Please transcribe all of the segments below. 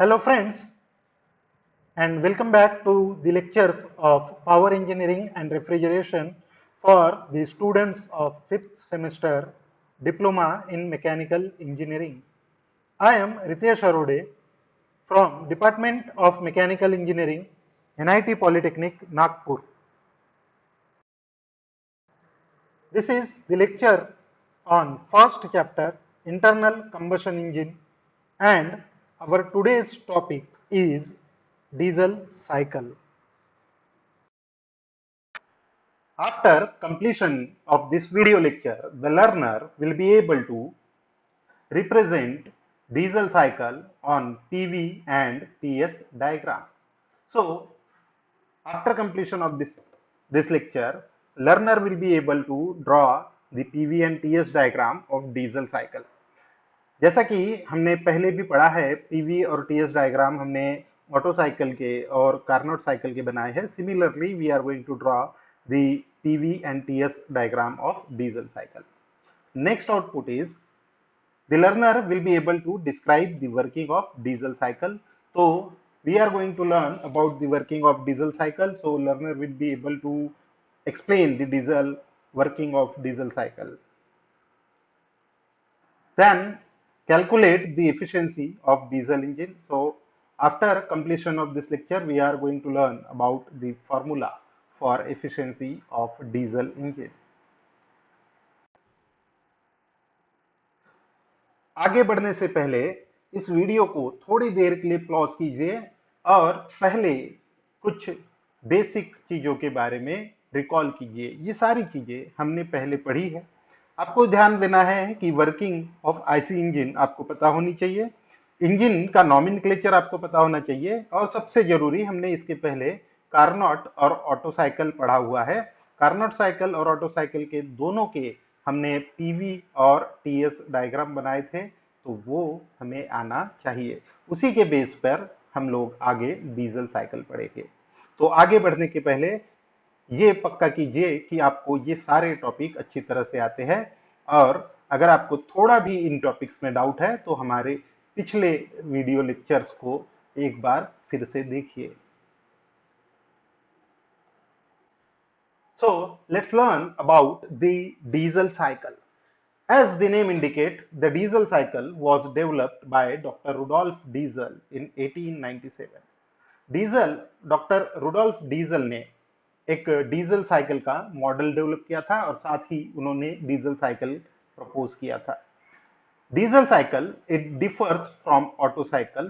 Hello friends, and welcome back to the lectures of Power Engineering and Refrigeration for the students of 5th semester Diploma in Mechanical Engineering. I am Ritesh Arode from Department of Mechanical Engineering, NIT Polytechnic, Nagpur. This is the lecture on first chapter, Internal Combustion Engine, and our today's topic is diesel cycle. After completion of this video lecture, the learner will be able to represent diesel cycle on PV and TS diagram. So, after completion of this lecture, learner will be able to draw the PV and TS diagram of diesel cycle. जैसा कि हमने पहले भी पढ़ा है, PV और TS diagram हमने Otto cycle के और कार्नोट साइकिल के बनाए हैं. Similarly we are going to draw the PV and TS diagram of diesel cycle. Next output is the learner will be able to describe the working of diesel cycle. So we are going to learn about the working of diesel cycle. So learner will be able to explain the diesel working of diesel cycle. Then calculate the efficiency of diesel engine. So after completion of this lecture, we are going to learn about the formula for efficiency of diesel engine. आगे बढ़ने से पहले इस video को थोड़ी देर के लिए pause कीजिए और पहले कुछ बेसिक चीजों के बारे में रिकॉल कीजिए. ये सारी चीजें हमने पहले पढ़ी है. आपको ध्यान देना है कि वर्किंग ऑफ आईसी इंजन आपको पता होनी चाहिए, इंजन का नॉमेनक्लेचर आपको पता होना चाहिए, और सबसे जरूरी हमने इसके पहले कार्नोट और ऑटो साइकिल पढ़ा हुआ है. कार्नोट साइकिल और ऑटो साइकिल के दोनों के हमने पीवी और टीएस डायग्राम बनाए थे, तो वो हमें आना चाहिए. उसी के बेस पर हम लोग आगे डीजल साइकिल पढ़ेंगे. तो आगे बढ़ने के पहले ये पक्का कीजिए कि आपको ये सारे टॉपिक अच्छी तरह से आते हैं, और अगर आपको थोड़ा भी इन टॉपिक्स में डाउट है तो हमारे पिछले वीडियो लेक्चर्स को एक बार फिर से देखिए. So let's learn about the diesel cycle. As the name indicates, the diesel cycle was developed by Dr. Rudolf Diesel in 1897. Doctor Rudolf Diesel ने एक डीजल साइकिल का मॉडल डेवलप किया था और साथ ही उन्होंने डीजल साइकिल प्रपोज किया था. Diesel cycle, it differs from auto cycle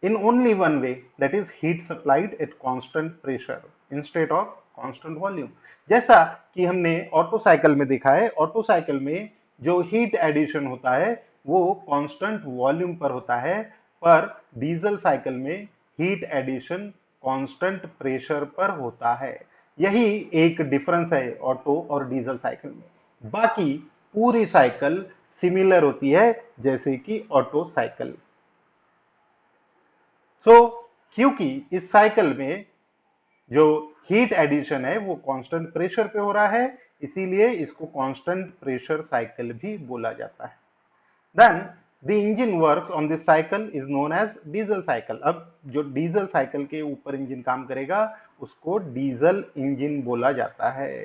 in only one way, that is heat supplied at constant pressure instead of constant volume. जैसा कि हमने ऑटो साइकिल में देखा है, ऑटो साइकिल में जो हीट एडिशन होता है वो कांस्टेंट वॉल्यूम पर होता है, पर डीजल साइकिल में हीट एडिशन कांस्टेंट प्रेशर पर होता है. यही एक डिफरेंस है ऑटो और डीजल साइकिल में. बाकी पूरी साइकिल सिमिलर होती है जैसे कि ऑटो साइकिल. क्योंकि इस साइकिल में जो हीट एडिशन है वो कांस्टेंट प्रेशर पे हो रहा है, इसीलिए इसको कांस्टेंट प्रेशर साइकिल भी बोला जाता है. Then the engine works on this cycle is known as diesel cycle. अब जो डीजल साइकिल के ऊपर इंजन काम करेगा उसको डीजल इंजन बोला जाता है.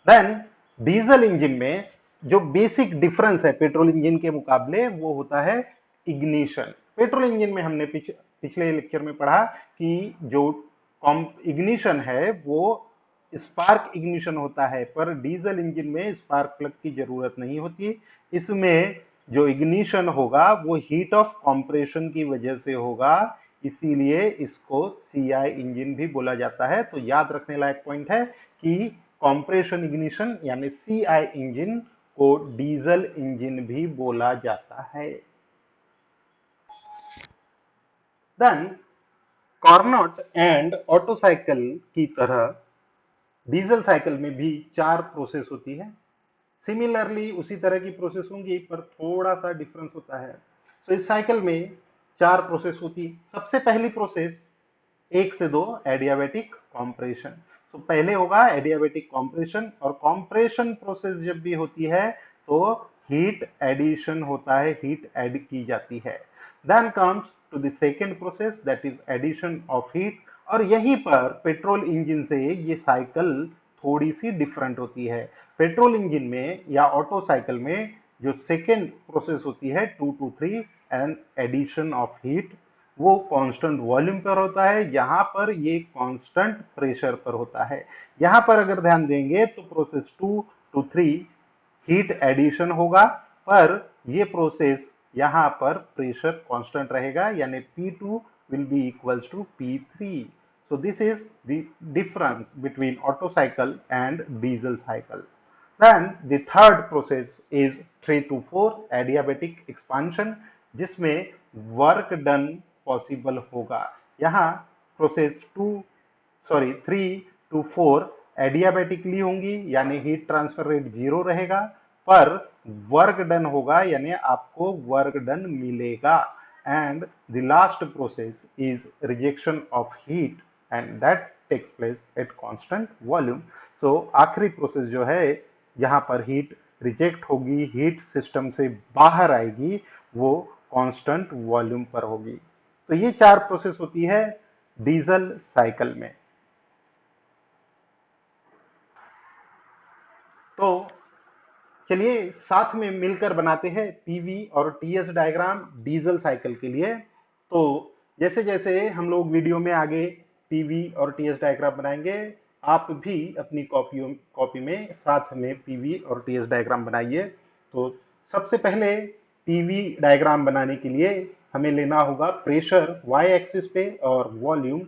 देन डीजल इंजन में जो बेसिक डिफरेंस है पेट्रोल इंजन के मुकाबले वो होता है इग्निशन. पेट्रोल इंजन में हमने पिछले लेक्चर में पढ़ा कि जो इग्निशन है वो स्पार्क इग्निशन होता है, पर डीजल इंजन में स्पार्क प्लग की जरूरत नहीं होती. इसमें जो इग्निशन होगा वो हीट ऑफ कंप्रेशन की वजह से होगा, इसीलिए इसको सीआई इंजन भी बोला जाता है. तो याद रखने लायक पॉइंट है कि कंप्रेशन इग्निशन यानी सीआई इंजन को डीजल इंजन भी बोला जाता है. Then Carnot and Otto cycle की तरह डीजल साइकिल में भी 4 प्रोसेस होती है. सिमिलरली उसी तरह की प्रोसेस होंगी पर थोड़ा सा डिफरेंस होता है. तो इस साइकिल में 4 प्रोसेस होती. सबसे पहली प्रोसेस 1 से 2 एडियाबैटिक कॉम्प्रेशन. तो पहले होगा एडियाबैटिक कॉम्प्रेशन, और कॉम्प्रेशन प्रोसेस जब भी होती है तो हीट एडिशन होता है, हीट ऐड की जाती है. Then comes to the second process, that is addition of heat. और यहीं पर पेट्रोल इंजन से ये साइकिल थोड़ी सी डिफरेंट होती है। पेट्रोल इंजन में या ऑटो साइकिल में जो सेकेंड प्रोसेस होती है 2 to 3 and addition of heat, वो कांस्टेंट वॉल्यूम पर होता है, यहाँ पर ये कांस्टेंट प्रेशर पर होता है। यहाँ पर अगर ध्यान देंगे तो प्रोसेस 2 to 3 हीट एडिशन होगा, पर ये प्रोसेस यहाँ पर प्रेशर कांस्टेंट रहेगा, यानी P2 will be equals to P3. So this is the difference between Otto cycle and diesel cycle. Then the third process is 3 to 4 adiabatic expansion, जिसमें work done possible होगा। यहाँ process 3 to 4 adiabatically होंगी, यानी heat transfer rate 0 रहेगा, पर work done होगा, यानी आपको वर्क डन मिलेगा। And the last process is rejection of heat and that takes place at constant volume. So आखिरी प्रोसेस जो है, यहाँ पर हीट रिजेक्ट होगी, हीट सिस्टम से बाहर आएगी, वो कांस्टेंट वॉल्यूम पर होगी। तो ये 4 प्रोसेस होती है डीजल साइकिल में। तो चलिए साथ में मिलकर बनाते हैं पीवी और टीएस डायग्राम डीजल साइकिल के लिए। तो जैसे जैसे हम लोग वीडियो में आगे पीवी और टीएस डायग्राम बनाएंगे, आप भी अपनी कॉपी में साथ में पीवी और टीएस डायग्राम बनाइए। तो सबसे पहले पीवी डायग्राम बनाने के लिए हमें लेना होगा प्रेशर वाई एक्सिस पे और वॉल्यूम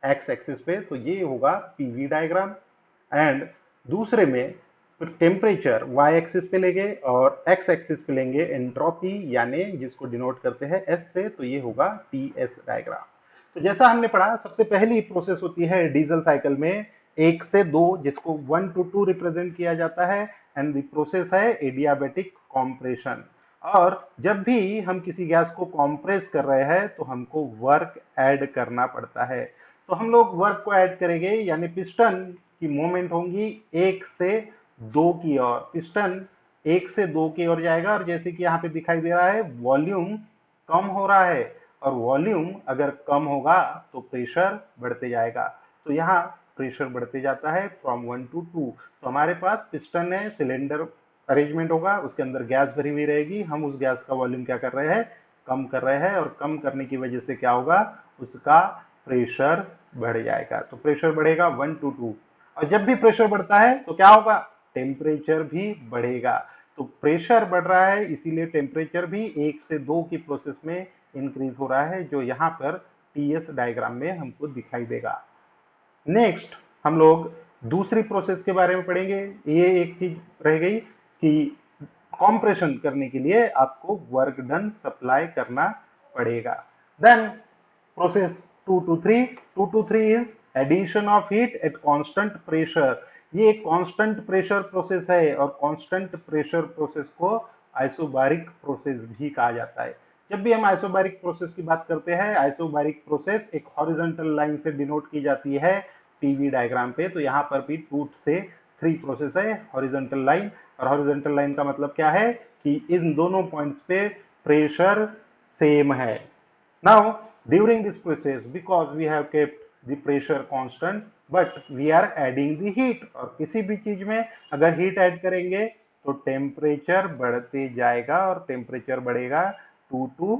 एक्स एक्सिस पे, तो ये होगा पीवी डायग्राम। एंड दूसरे में टेम्परेचर वाई एक्सिस पे लेंगे और एक्स एक्सिस पे लेंगे एंट्रोपी, यानी जिसको डिनोट करते हैं एस से, तो ये होगा टीएस डायग्राम। तो जैसा हमने पढ़ा, सबसे पहली प्रोसेस होती है डीजल साइकिल में 1 से 2, जिसको 1 to 2 रिप्रेजेंट किया जाता है, एंड द प्रोसेस है एडियाबेटिक कॉम्प्रेशन। और जब भी हम किसी गैस को कॉम्प्रेस कर रहे हैं तो हमको वर्क ऐड करना पड़ता है। तो हम लोग वर्क को ऐड करेंगे, यानी पिस्टन की मूवमेंट होंगी 1 से 2 की ओर। पिस्टन 1 से 2 की ओर जाएगा, और जैसे कि यहाँ पे दिखाई दे रहा है वॉल्यूम कम हो रहा है, और वॉल्यूम अगर कम होगा तो प्रेशर बढ़ते जाएगा। तो यहाँ प्रेशर बढ़ते जाता है फ्रॉम 1 to 2। तो हमारे पास पिस्टन है, सिलेंडर अरेंजमेंट होगा, उसके अंदर गैस भरी हुई रहेगी, हम उस गैस का वॉल्यूम क्या कर रहे हैं, कम कर रहे हैं, और कम करने की वजह से क्या होगा, उसका प्रेशर बढ़ जाएगा। तो प्रेशर बढ़ेगा 1 to 2, और जब भी प्रेशर बढ़ता है तो क्या होगा, टेम्परेचर भी बढ़ेगा। तो प्रेशर बढ़ रहा है, इसीलिए टेम्परेचर भी 1 से 2 की प्रोसेस में इंक्रीज हो रहा है, जो यहाँ पर टीएस डायग्राम में हमको दिखाई देगा। नेक्स्ट हम लोग दूसरी प्रोसेस के बारे में पढ़ेंगे। ये एक चीज रह गई कि कॉम्प्रेशन करने के लिए आपको वर्क डन सप्लाई करना पड़ेगा। Then process 2 to 3 is addition of heat at constant pressure. ये एक कांस्टेंट प्रेशर प्रोसेस है, और कांस्टेंट प्रेशर प्रोसेस को आइसोबारिक प्रोसेस भी कहा जाता है। जब भी हम आइसोबारिक प्रोसेस की बात करते हैं, आइसोबारिक प्रोसेस एक हॉरिजॉन्टल लाइन से डिनोट की जाती है टीवी डायग्राम पे। तो यहाँ पर भी 2 से 3 प्रोसेस है, हॉरिजॉन्टल लाइन। और हॉरिजॉन्टल लाइन का मतलब क्या है कि इन दोनों पॉइंट्स पे प्रेशर सेम है। Now during this process, because we have kept the pressure constant, but we are adding the heat. और किसी भी चीज में अगर हीट ऐड करेंगे तो टेम्परेचर बढ़ते जाएगा, और टेम्परेचर बढ़ेगा 2 to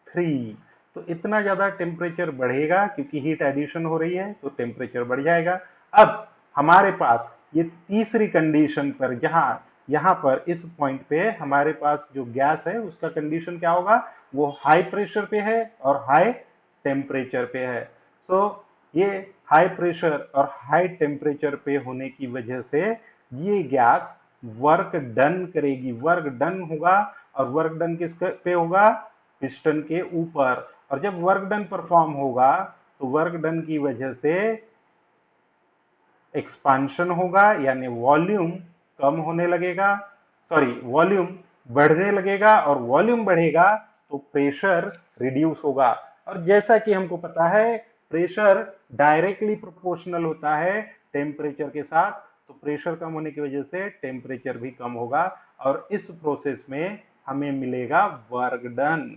3। तो इतना ज्यादा टेम्परेचर बढ़ेगा क्योंकि हीट एडिशन हो रही है, तो टेम्परेचर बढ़ जाएगा। अब हमारे पास ये तीसरी कंडीशन पर, जहां यहाँ पर इस पॉइंट पे हमारे पास जो गैस है उसका कंडीशन क्या होगा, वो हाई प्रेशर पे है और हाई टेम्परेचर पे है। तो ये हाई प्रेशर और हाई टेम्परेचर पे होने की वजह से ये गैस वर्क डन करेगी, वर्क डन होगा। और वर्क डन किस पे होगा, पिस्टन के ऊपर। और जब वर्क डन परफॉर्म होगा तो वर्क डन की वजह से एक्सपांशन होगा, यानी वॉल्यूम कम होने लगेगा, सॉरी वॉल्यूम बढ़ने लगेगा, और वॉल्यूम बढ़ेगा तो प्रेशर रिड्यूस होगा। और जैसा कि हमको पता है प्रेशर डायरेक्टली प्रोपोर्शनल होता है टेम्परेचर के साथ, तो प्रेशर कम होने की वजह से टेम्परेचर भी कम होगा, और इस प्रोसेस में हमें मिलेगा work done.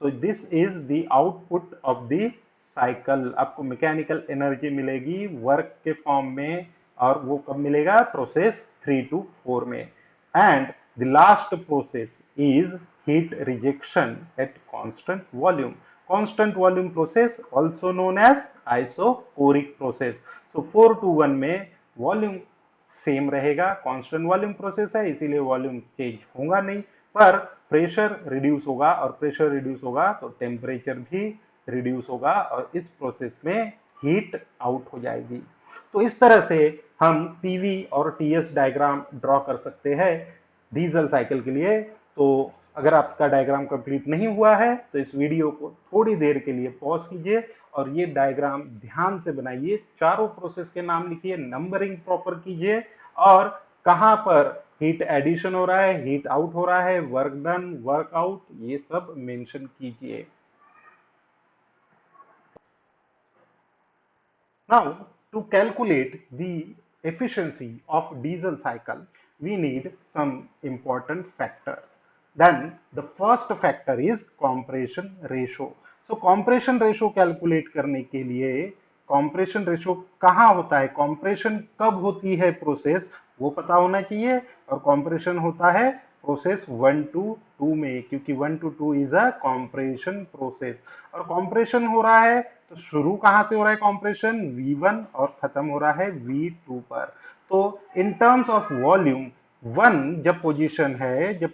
So this is the output of the cycle. आपको मैकेनिकल एनर्जी मिलेगी वर्क के फॉर्म में, और वो कब मिलेगा? प्रोसेस 3 to 4 में। And the last process is heat rejection at constant volume. Constant volume process also known as isoporic process. So 4 to 1 में वॉल्यूम सेम रहेगा, कांस्टेंट वॉल्यूम प्रोसेस है इसीलिए वॉल्यूम चेंज होगा नहीं, पर प्रेशर रिड्यूस होगा, और प्रेशर रिड्यूस होगा तो टेम्परेचर भी रिड्यूस होगा, और इस प्रोसेस में हीट आउट हो जाएगी। तो इस तरह से हम पीवी और टीएस डायग्राम ड्रॉ कर सकते हैं डीजल साइकिल के लिए। तो अगर आपका डायग्राम कंप्लीट नहीं हुआ है तो इस वीडियो को थोड़ी देर के लिए पॉज कीजिए और ये डायग्राम ध्यान से बनाइए, चारों प्रोसेस के नाम लिखिए, नंबरिंग प्रॉपर कीजिए, और कहां पर हीट एडिशन हो रहा है, हीट आउट हो रहा है, वर्क डन, वर्क आउट, ये सब मेंशन कीजिए। Now, to calculate the efficiency of diesel cycle, we need some important factors. Then the first factor is compression ratio. So compression ratio calculate करने के लिए compression ratio कहाँ होता है, compression कब होती है प्रोसेस, वो पता होना चाहिए। और compression होता है प्रोसेस 1 to 2 में, क्योंकि 1 to 2 is a compression process. और कॉम्प्रेशन हो रहा है तो शुरू कहां से हो रहा है कॉम्प्रेशन? V1 और खत्म हो रहा है V2 पर। तो इन टर्म्स ऑफ वॉल्यूम 1 जब पोजीशन है, जब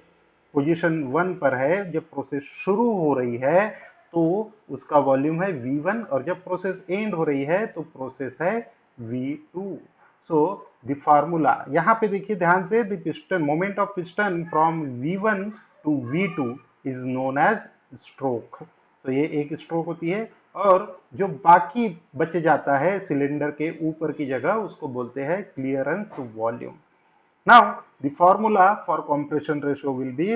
पोजीशन 1 पर है, जब प्रोसेस शुरू हो रही है तो उसका वॉल्यूम है V1, और जब प्रोसेस एंड हो रही है तो प्रोसेस है V2। सो द फार्मूला यहाँ पे देखिए ध्यान से, the piston moment of piston from V1 to V2 is known as stroke. तो ये एक स्ट्रोक होती है, और जो बाकी बच जाता है सिलेंडर के ऊपर की जगह उसको बोलते हैं clearance volume. Now the formula for compression ratio will be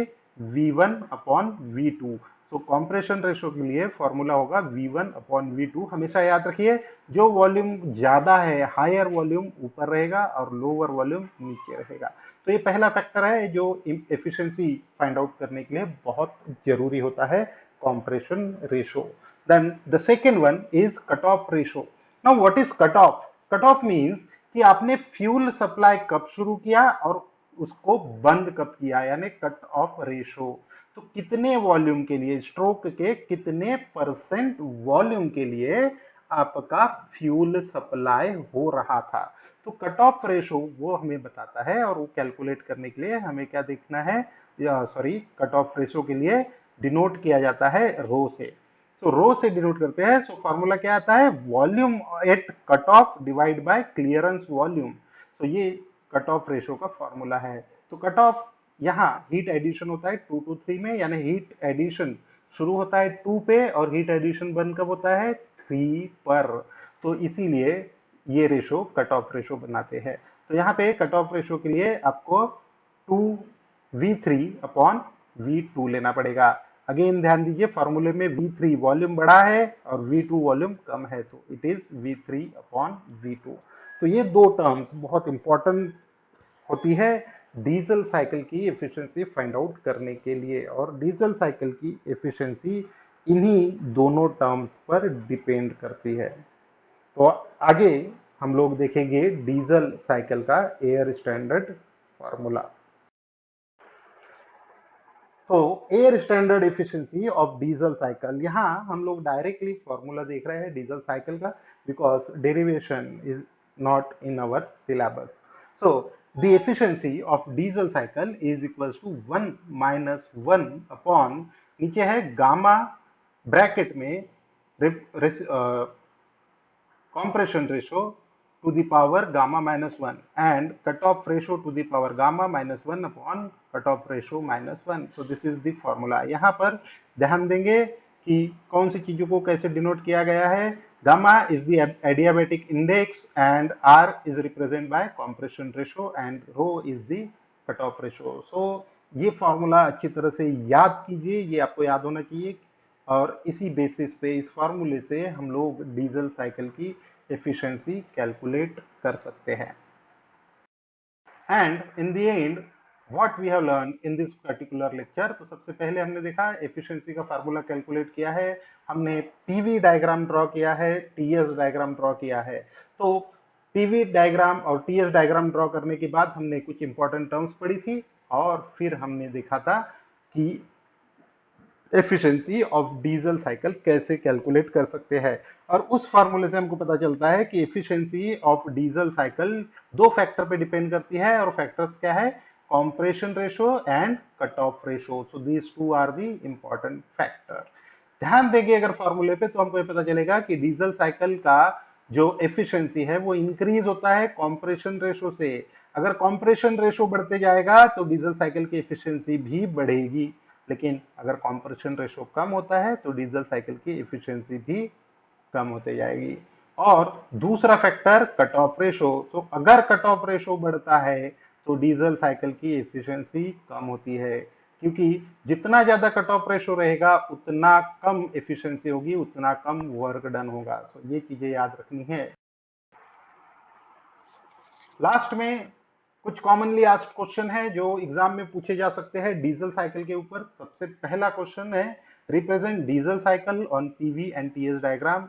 V1 upon V2। तो कंप्रेशन रेशियो के लिए फॉर्मूला होगा V1 अपॉन V2। हमेशा याद रखिए जो वॉल्यूम ज्यादा है, हायर वॉल्यूम ऊपर रहेगा और लोअर वॉल्यूम नीचे रहेगा। तो ये पहला फैक्टर है जो एफिशिएंसी फाइंड आउट करने के लिए बहुत जरूरी होता है, compression ratio. Then the second one is cut off ratio. Now what is cut off? Cut off means कि आपने फ्यूल सप्लाई कब शुरू किया और उसको बंद कब किया, यानी कट ऑफ रेशो। तो कितने वॉल्यूम के लिए, स्ट्रोक के कितने परसेंट वॉल्यूम के लिए आपका फ्यूल सप्लाई हो रहा था। तो कट ऑफ रेशो वो हमें बताता है, और वो कैलकुलेट करने के लिए हमें क्या देखना है, सॉरी, कट ऑफ रेशो के लिए डिनोट किया जाता है रो से। तो रो से डिनोट करते हैं। सो फॉर्मूला क्या आता है? Volume at cut off divide by clearance volume. तो ये कट ऑफ रेशो का फॉर्मूला है। तो कट ऑफ यहाँ हीट एडिशन होता है 2 to 3 में, यानी हीट एडिशन शुरू होता है 2 पे और हीट एडिशन बंद कब होता है? 3 पर। तो इसीलिए ये रेशो कट ऑफ रेशो बनाते हैं। तो यहाँ पे कट ऑफ रेशो के लिए आपको 2V3 अपॉन V2 लेना पड़ेगा। अगेन ध्यान दीजिए फॉर्मूले में V3 वॉल्यूम बड़ा है और V2 वॉल्यूम कम है, तो it is V3 upon V2। तो ये दो टर्म्स बहुत इंपॉर्टेंट होती है डीजल साइकिल की एफिशिएंसी फाइंड आउट करने के लिए, और डीजल साइकिल की एफिशिएंसी इन्हीं दोनों टर्म्स पर डिपेंड करती है। तो आगे हम लोग देखेंगे डीजल साइकिल का एयर स्टैंडर्ड फॉर्मूला। तो air standard efficiency of diesel cycle, यहाँ हम लोग डायरेक्टली फॉर्मूला देख रहे हैं डीजल साइकिल का, because derivation is not in our syllabus. So the efficiency of diesel cycle is equals to 1 minus 1 upon, नीचे है गामा ब्रैकेट में compression ratio to the power gamma minus 1 and cutoff ratio to the power gamma minus 1 upon cutoff ratio minus 1. So this is the formula. यहाँ पर ध्यान देंगे कि कौन सी चीजों को कैसे डिनोट किया गया है। Gamma is the adiabatic index and R is represent by compression ratio and rho is the cutoff ratio. So ये फॉर्मूला अच्छी तरह से याद कीजिए, ये आपको याद होना चाहिए, और इसी बेसिस पे, इस फार्मूले से हम लोग डीजल साइकिल की एफिशिएंसी कैलकुलेट कर सकते हैं। And in the end what we have learn in this particular lecture. तो सबसे पहले हमने देखा एफिशिएंसी का फार्मूला कैलकुलेट किया है, हमने पीवी डायग्राम ड्रॉ किया है, टीएस डायग्राम ड्रॉ किया है। तो पीवी डायग्राम और टीएस डायग्राम ड्रॉ करने के बाद हमने कुछ इंपॉर्टेंट टर्म्स पढ़ी थी और फिर हमने देखा था कि एफिशिएंसी ऑफ डीजल साइकिल कैसे कैलकुलेट कर सकते हैं। और उस फार्मूले से हमको पता चलता है कि एफिशिएंसी ऑफ डीजल साइकिल दो फैक्टर पे डिपेंड करती है और फैक्टर्स क्या है, compression ratio and cut off ratio. So these two are the important factor. ध्यान देंगे अगर फॉर्मूले पे तो हमको ये पता चलेगा कि डीजल साइकिल का जो एफिशिएंसी है वो इंक्रीज होता है कॉम्प्रेशन रेशो से। अगर कॉम्प्रेशन रेशो बढ़ते जाएगा तो डीजल साइकिल की एफिशिएंसी भी बढ़ेगी, लेकिन अगर कॉम्प्रेशन रेशो कम होता है तो डीजल साइकिल की एफिशिएंसी भी कम होते जाएगी। और दूसरा फैक्टर कट ऑफ रेशो। तो अगर कट ऑफ रेशो बढ़ता है तो डीजल साइकिल की एफिशिएंसी कम होती है, क्योंकि जितना ज्यादा कट ऑफ रेशो रहेगा उतना कम एफिशिएंसी होगी, उतना कम वर्क डन होगा। तो ये चीजें याद रखनी है। लास्ट में कुछ कॉमनली आस्क्ड क्वेश्चन है जो एग्जाम में पूछे जा सकते हैं डीजल साइकिल के ऊपर। सबसे पहला क्वेश्चन है represent diesel cycle on PV and TS diagram.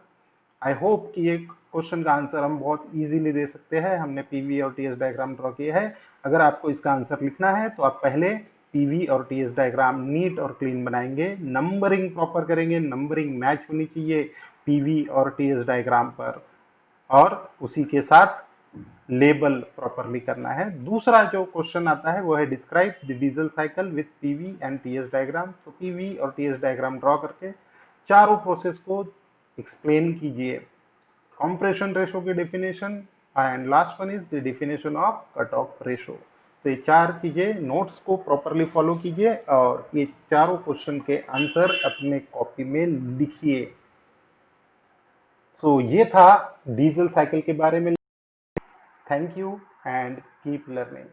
I hope कि ये क्वेश्चन का आंसर हम बहुत इजीली दे सकते हैं, हमने पीवी और टीएस डायग्राम ड्रॉ किए हैं। अगर आपको इसका आंसर लिखना है तो आप पहले पीवी और टीएस डायग्राम नीट और क्लीन बनाएंगे, नंबरिंग प्रॉपर करेंगे, नंबरिंग मैच होनी चाहिए पीवी और टीएस डायग्राम पर, और उसी के साथ लेबल प्रॉपरली करना है। दूसरा जो क्वेश्चन आता है वो है describe the diesel cycle with PV and TS diagram. तो पीवी और टीएस डायग्राम ड्रॉ करके चारों प्रोसेस को एक्सप्लेन कीजिए। कंप्रेशन रेशो की definition and last one is the definition of cut off ratio. तो ये चार चीजें नोट्स को प्रॉपरली फॉलो कीजिए और ये चारों क्वेश्चन के आंसर अपने कॉपी में लिखिए। सो ये था डीजल साइकिल के बारे में। Thank you and keep learning.